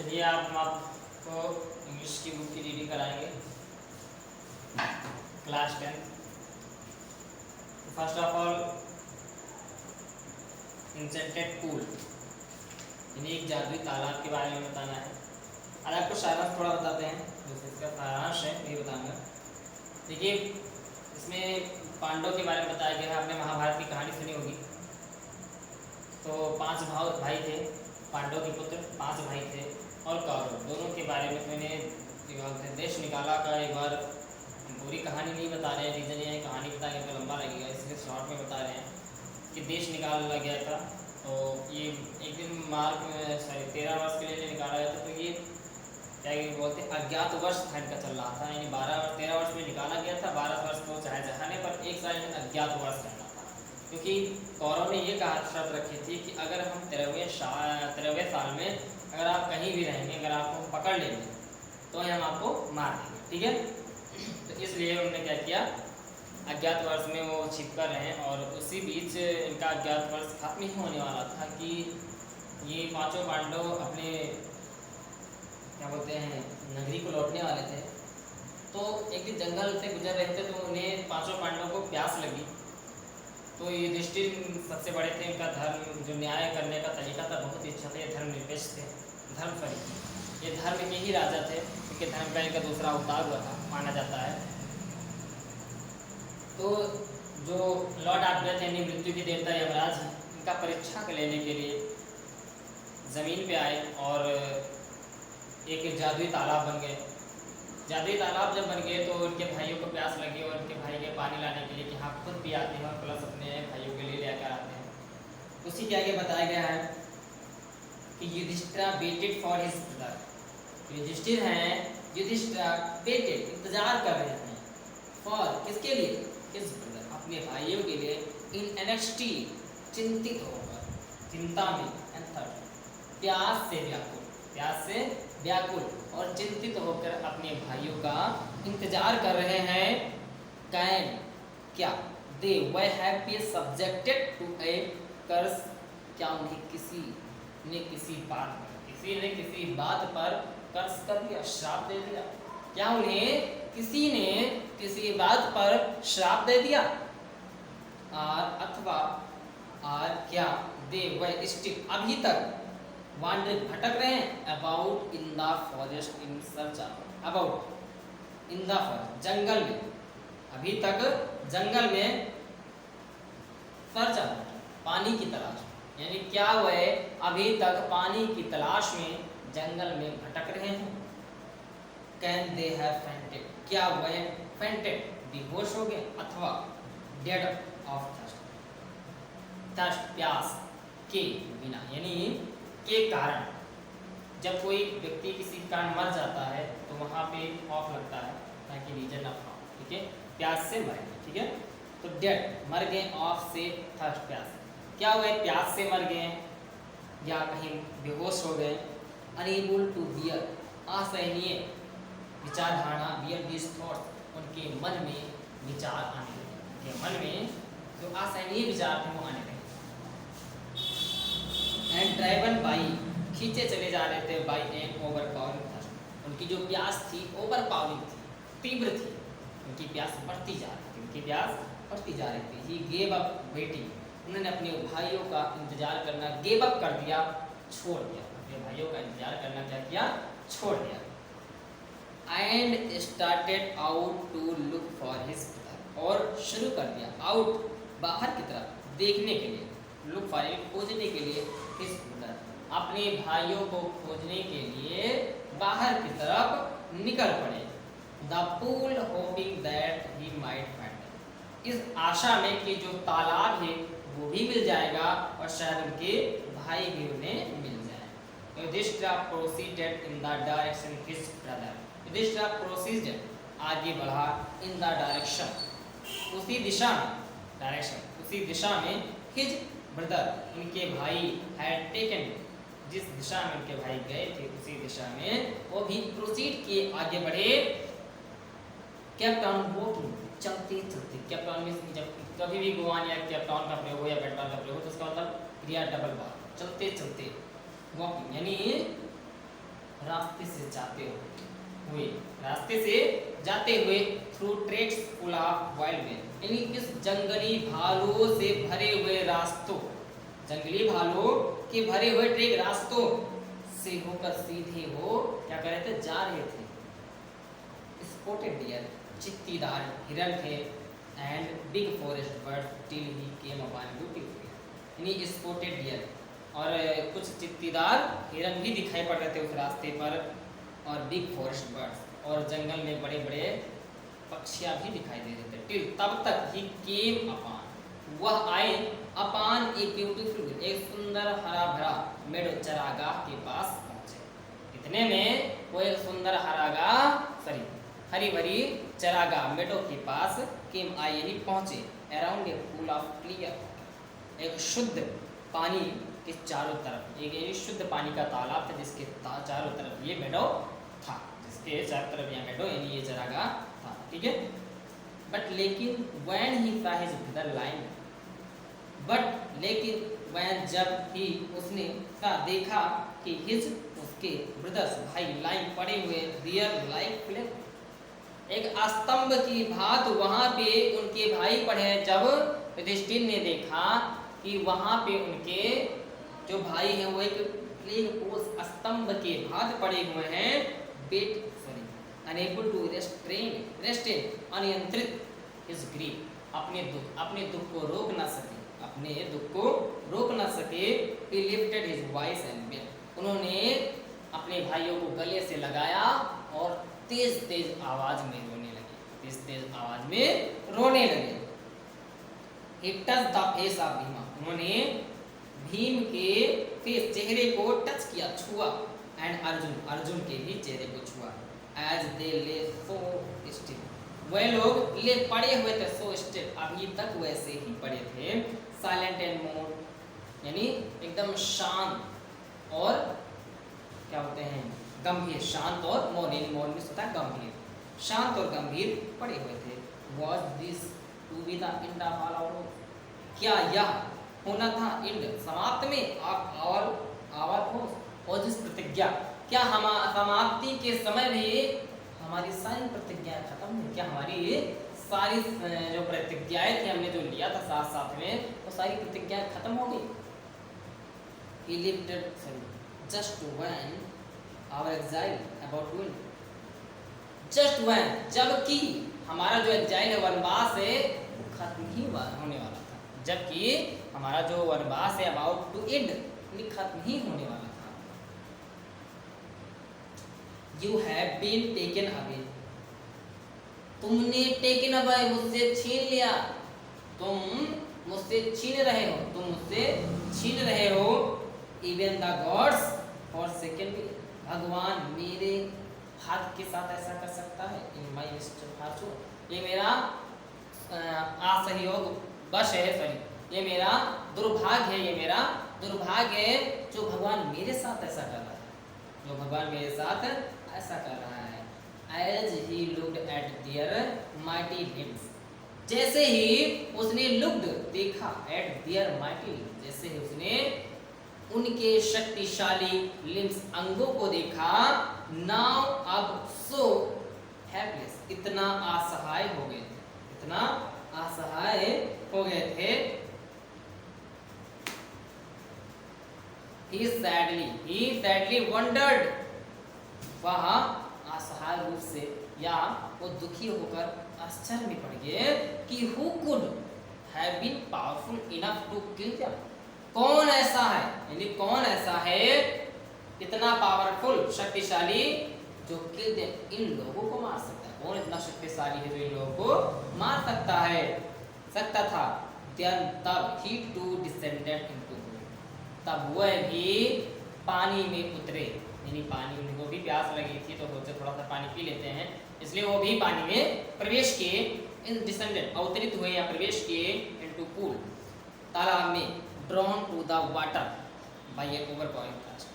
चलिए आप हम आपको इंग्लिश की बुक की रीडिंग कराएंगे class 10। First of all enchanted pool यानी एक जादुई तालाब के बारे में बताना है। आज आपको सारांश थोड़ा बताते हैं, जैसे इसका सारांश है ये बताऊंगा। देखिए इसमें पांडव के बारे में बताया गया है। आपने महाभारत की कहानी सुनी होगी। तो 5 भाई थे, पांडव के पुत्र 5 भाई थे और कौरव दोनों के बारे में मैंने देश निकाला का एक बार पूरी कहानी नहीं बता रहे हैं। रीज़न ये है कहानी बताने तो लंबा लगेगा, इसलिए शॉर्ट में बता रहे हैं कि देश निकाला गया था। तो ये एक दिन मार्च में 13 वर्ष के लिए निकाला गया था। तो ये क्या बोलते हैं अज्ञात वर्ष था इनका चल रहा था, यानी 13 वर्ष में निकाला गया था। 12 वर्ष को चाहे जहाने पर एक साल अज्ञात वर्ष रहना था, क्योंकि कौरव ने ये कहा शर्त रखी थी कि अगर हम 13वें साल में अगर आप कहीं भी रहेंगे, अगर आपको हम पकड़ लेंगे तो हम आपको मार देंगे, ठीक है। तो इसलिए उन्होंने क्या किया, अज्ञात वर्ष में वो छिप कर रहे हैं। और उसी बीच इनका अज्ञात वर्ष खत्म ही होने वाला था कि ये 5 पांडव अपने क्या बोलते हैं नगरी को लौटने वाले थे। तो एक दिन जंगल से गुजर रहे थे तो उन्हें 5 पांडवों को प्यास लगी। तो युधिष्ठिर सबसे बड़े थे, इनका धर्म जो न्याय करने का तरीका था बहुत ही अच्छा था। ये धर्मनिरपेक्ष थे, ये धर्म के ही राजा थे, क्योंकि धर्म का इनका दूसरा अवतार हुआ था माना जाता है। तो जो लॉर्ड आर्डर थे मृत्यु के देवता यमराज, इनका परीक्षा लेने के लिए ज़मीन पे आए और एक जादुई तालाब बन गए। जादुई तालाब जब बन गए तो उनके भाइयों को प्यास लगी और उनके भाई के पानी लाने के लिए कि हाँ खुद भी आते हैं और प्लस अपने भाइयों के लिए लेकर आते हैं। उसी के आगे बताया गया है कि Yudhishthir waited for his brother. Yudhishthir हैं, युधिष्ठिर वेटेड इंतजार कर रहे हैं फॉर किसके लिए, हिज ब्रदर अपने भाइयों के लिए, इन एनेक्सटी चिंतित होकर, चिंता में, प्यास से व्याकुल और चिंतित होकर अपने भाइयों का इंतजार कर रहे हैं। कैन क्या दे वे हैव बीन सब्जेक्टेड टू ए कर्स, क्या उन्हें किसी ने किसी बात पर कर्स कर दिया, श्राप दे दिया। क्या उन्हें किसी ने किसी बात पर श्राप दे दिया। अथवा क्या दे वे स्टिल अभी तक वांडर भटक रहे हैं about in the forest in search of, about in the forest जंगल में, अभी तक जंगल में सर्च ऑफ पानी की तलाश, यानी क्या हुए अभी तक पानी की तलाश में जंगल में भटक रहे हैं। कैन दे हैव फेंटेड, क्या हुए फेंटेड बेहोश हो गए, अथवा डेड ऑफ थर्स्ट प्यास के बिना, यानी के कारण। जब कोई व्यक्ति किसी कारण मर जाता है तो वहाँ पे ऑफ लगता है ताकि रीजन ऑफ, ठीक है, प्यास से मर गए, ठीक है। तो डेड मर गए, ऑफ से थर्स्ट प्यास, क्या हुए प्यास से मर गए या कहीं बेहोश हो गए। अनएबल टू बियर असहनीय विचारधारणा, बियर दिस थॉट उनके मन में विचार आने लगे, उनके मन में जो असहनीय विचार थे वो आने लगे। एंड ड्राइवन बाई खींचे चले जा रहे थे बाई एन ओवरपावरिंग थर्स्ट, उनकी जो प्यास थी ओवरपावरिंग थी, तीव्र थी, उनकी प्यास बढ़ती जा रही थी, उनकी प्यास बढ़ती जा रही थी। ही गेव अप वेटिंग, उन्होंने अपने भाइयों का इंतजार करना गेव अप कर दिया, छोड़ दिया, अपने भाइयों का इंतजार करना क्या किया, छोड़ दिया। And started out to look for his brother, और शुरू कर दिया आउट बाहर की तरफ देखने के लिए, लुक फॉर खोजने के लिए, हिज ब्रदर अपने भाइयों को खोजने के लिए बाहर की तरफ निकल पड़े। The pool hoping that he might find, इस आशा में कि जो तालाब है वो भी मिल जाएगा और शायद उनके भाई भी उन्हें मिल जाए। Yudhishthir proceeded in the direction his brother, Yudhishthir proceeded आगे बढ़ा, इन द डायरेक्शन उसी दिशा में, डायरेक्शन उसी दिशा में, हिज ब्रदर उनके भाई हैड टेकन जिस दिशा में उनके भाई गए थे उसी दिशा में वो भी प्रोसीड किए, आगे बढ़े। केप्ट ऑन वॉकिंग, चलते चलते, केप्ट ऑन में जब कभी भी गोवान या केप्ट ऑन का प्रयोग हो या बेट ऑन का प्रयोग हो तो उसका मतलब क्रिया डबल बार, चलते चलते, वॉकिंग यानी रास्ते से जाते हुए through tracks full of wild बेर, यानी इस जंगली भालुओं से भरे हुए रास्तों, जंगली भालुओं के भरे हुए ट्रैक रास्तों से होकर सीधे वो क्या कर रहे थे, जा रहे थे। स्पॉटेड डियर, चित्तीदार हिरन थे, and big forest bird till he came upon beautiful, यानी स्पॉटेड डियर और कुछ चित्तीदार हिरन भी दिखाई पड़ रहे थे उस रास्ते पर, और बिग फॉरेस्ट बर्ड्स, और जंगल में बड़े बड़े पक्षियाँ भी दिखाई दे रहे थे। टिल, तब तक ही केम अपॉन, वह आए, अपॉन ए ब्यूटीफुल, एक सुंदर हरा भरा मेडो, चरागाह के पास पहुंचे। इतने में वो एक सुंदर हरी भरी चरागाह मेडो के पास केम आए, यानी पहुंचे। Around a pool of clear, एक शुद्ध पानी के चारों तरफ, एक शुद्ध पानी का तालाब था जिसके चारों तरफ ये मेडो था, जिसके चारों तरफ ये मेडो यानी ये चरागाह था, ठीक है। बट लेकिन when he saw his brother lying, but लेकिन वह जब ही उसने का देखा कि हिज उसके ब्रदर्स भाई लाइन पड़े हुए, देयर लाइक फ्लेम, एक स्तंभ की भात वहां पे उनके भाई पड़े। जब युधिष्ठिर ने देखा कि वहां पे उनके जो भाई हैं वो एक प्लेग उस स्तंभ के भात पड़े हुए हैं, अनेबल टू रेस्ट्रेन, अनियंत्रित हिज ग्रीफ, अपने दुख को रोक ना सके, he lifted his voice and wept, उन्होंने अपने भाइयों को गले से लगाया और तेज आवाज में रोने लगे। He touched the face of Bhima, उन्होंने भीम के फेस, चेहरे को टच किया, छुआ, एंड अर्जुन के भी चेहरे को छुआ। As they lay so still, वह लोग ले पड़े हुए थे, so still, अभी तक वैसे ही पड़े थे, साइलेंट एंड मोर, यानी एकदम शांत और क्या होते हैं, गंभीर, शांत और मौन, मौन में होता है गंभीर, शांत और गंभीर पड़े हुए थे। Was this to be the end of all our hopes? क्या यह होना था इंड, समाप्त में, आवर होप, और जिस प्रतिज्ञा, क्या हम समाप्ति के समय में हमारी सारी प्रतिज्ञाएं खत्म हुई, क्या हमारी सारी जो प्रतिज्ञाएं थी हमने जो लिया था साथ में, वो सारी प्रतिज्ञाएं खत्म हो गई। He lived just when our exile about to end, just when, जबकि हमारा जो एग्जाइल है, वनवास है, खत्म ही होने वाला था, जबकि हमारा जो वनवास है अबाउट टू एंड, खत्म ही होने वाला था। You have been taken away, तुमने टेकन अवे, मुझसे छीन लिया, तुम मुझसे छीन रहे हो, even the gods for second, भगवान मेरे हाथ के साथ ऐसा कर सकता है, इन माई मिस्टर, ये मेरा असहयोग बश है, सॉरी, ये मेरा दुर्भाग्य है, जो भगवान मेरे साथ ऐसा कर रहा है, As he looked at their mighty limbs, जैसे ही उसने देखा, at their mighty limbs, जैसे ही उसने उनके शक्तिशाली लिम्स, अंगों को देखा, now अब so helpless, इतना असहाय हो गए थे, he sadly wondered, वह असहाय रूप से या वो दुखी होकर आश्चर्य में पड़ गए कि who could have been powerful enough to kill them, कौन ऐसा है इतना पावरफुल, शक्तिशाली, जो किल देम, इन लोगों को मार सकता है, कौन इतना शक्तिशाली है जो इन लोगों को मार सकता था। तब he too descended into, तब वह भी पानी में उतरे, यानी पानी, उनको भी प्यास लगी थी तो सोचे थोड़ा सा पानी पी लेते हैं, इसलिए वो भी पानी में प्रवेश किए, इन डिसेंडेड, अवतरित हुए या प्रवेश किए, इनटू पूल, तालाब में, drawn to the water by a overpowering thirst,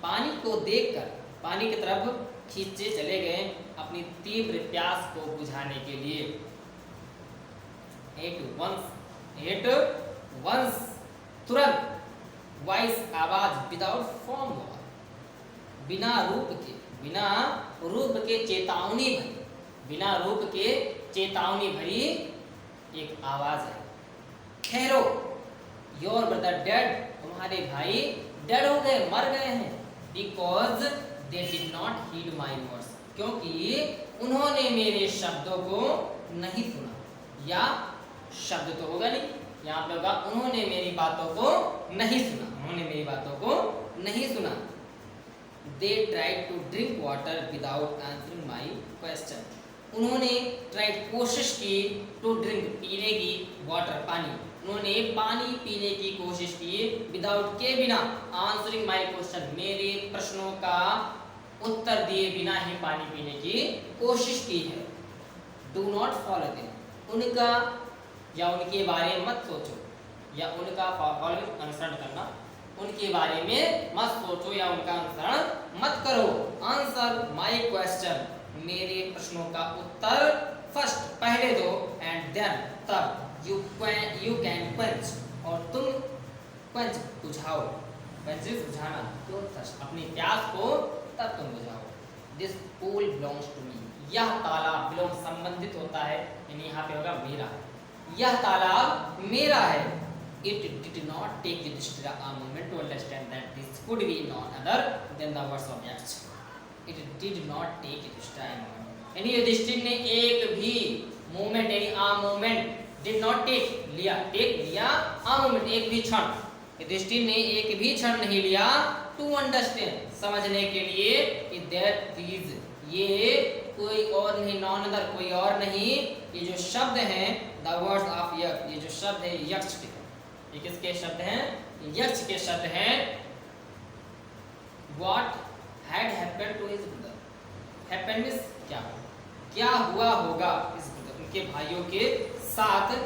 पानी को देखकर पानी की तरफ खींचे चले गए अपनी तीव्र प्यास को बुझाने के लिए। एट वंस तुरंत, वॉइस आवाज, विदाउट फॉर्म, बिना रूप के चेतावनी भरी, बिना रूप के चेतावनी भरी एक आवाज है। ठहरो, योर ब्रदर डेड, तुम्हारे भाई डेड हो गए, मर गए हैं। Because they did not heed my words, क्योंकि उन्होंने मेरे शब्दों को नहीं सुना। या शब्द तो होगा नहीं, यहाँ पे होगा उन्होंने मेरी बातों को नहीं सुना, उन्होंने मेरी बातों को नहीं सुना। They tried to drink water without answering my question. उन्होंने tried कोशिश की to drink पीने की, water पानी, उन्होंने पानी पीने की कोशिश की without के बिना, answering my question मेरे प्रश्नों का उत्तर दिए बिना ही पानी पीने की कोशिश की है। Do not follow them, उनका या उनके बारे में मत सोचो, या उनका अनुसरण करना, उनके बारे में मत सोचो या उनका अनुसरण मत करो। आंसर माई क्वेश्चन, मेरे प्रश्नों का उत्तर फर्स्ट पहले दो, एंड देन तब यू कैन क्वेंच, और तुम क्वेंच बुझाओ, क्वेंच बुझाना, तो अपनी प्यास को तब तुम बुझाओ। This pool belongs to me, यह तालाब, बिलोंग संबंधित होता है, यानी यहाँ पे होगा मेरा, यह तालाब मेरा है। It did not take Yudhishthira a moment to understand that this could be none other than the words of Yaksha. It did not take Yudhishthira a moment, यानी युधिष्ठिर ने एक भी मोमेंट, यानी आ मोमेंट, डिड नॉट टेक लिया, take लिया, आ moment एक भी क्षण, युधिष्ठिर ने एक भी क्षण नहीं लिया टू अंडरस्टैंड समझने के लिए कि दैट दीज, ये कोई और नहीं, नॉन अदर कोई और नहीं, ये जो शब्द हैं द वर्ड्स ऑफ यक्ष, ये जो शब्द है यक्ष के, ये किसके शब्द हैं? यक्ष के शब्द हैं। What had happened to his brother? Happened means क्या हुआ? क्या हुआ होगा इस brother, उनके भाइयों के साथ?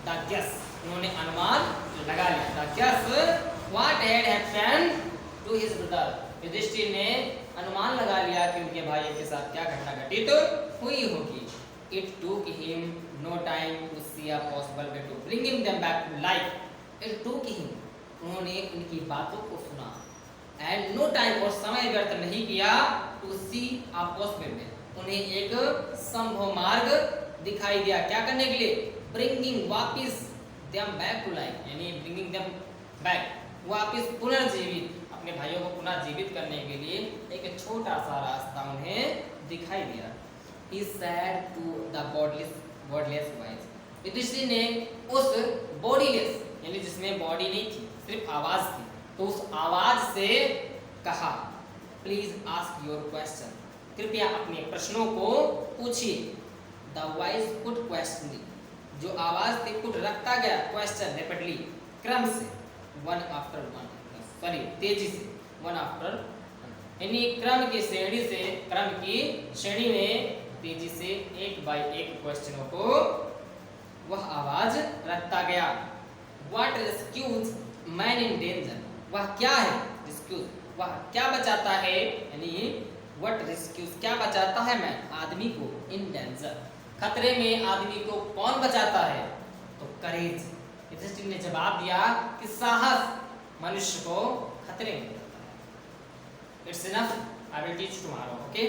The guess, उन्होंने अनुमान लगा लिया। The guess what had happened to his brother, Yudhishthir ने अनुमान लगा लिया कि उनके भाइयों के साथ क्या घटना घटित हुई होगी। It took him no time to see a possible way to bringing them back to life. It took him, उन्होंने उनकी बातों को सुना, and no time, और समय व्यर्थ नहीं किया, to see a possible way, उन्हें एक संभव मार्ग दिखाई दिया, क्या करने के लिए? Bringing, वापिस, them back to life, यानी bringing them back, वापिस पुनर्जीवित, अपने भाइयों को पुनर्जीवित करने के लिए एक छोटा सा रास्ता उन्हें दिखाई दिया। He said to the wordless voice, Yudhishthir ने उस बॉडीलेस, यानी जिसमें बॉडी नहीं थी, सिर्फ आवाज थी, तो उस आवाज से कहा, प्लीज आस्क योर क्वेश्चन, कृपया अपने प्रश्नों को पूछिए। द वॉइस पुट क्वेश्चन, जो आवाज थी पुट रखता गया क्वेश्चन रेपिडली, क्रम से, वन आफ्टर वन, सॉरी तेजी से, वन आफ्टर, यानी क्रम की श्रेणी से, क्रम की श्रेणी में तेजी से एक बाय एक क्वेश्चनों को वह आवाज रखता गया। What rescues man in danger, वह क्या है? rescues, वह क्या बचाता है, यानी what rescues, क्या बचाता है man, आदमी को, in danger, खतरे में आदमी को कौन बचाता है? तो courage, युधिष्ठिर ने जवाब दिया कि साहस मनुष्य को खतरे में बचाता है। It's enough, I will teach tomorrow, okay?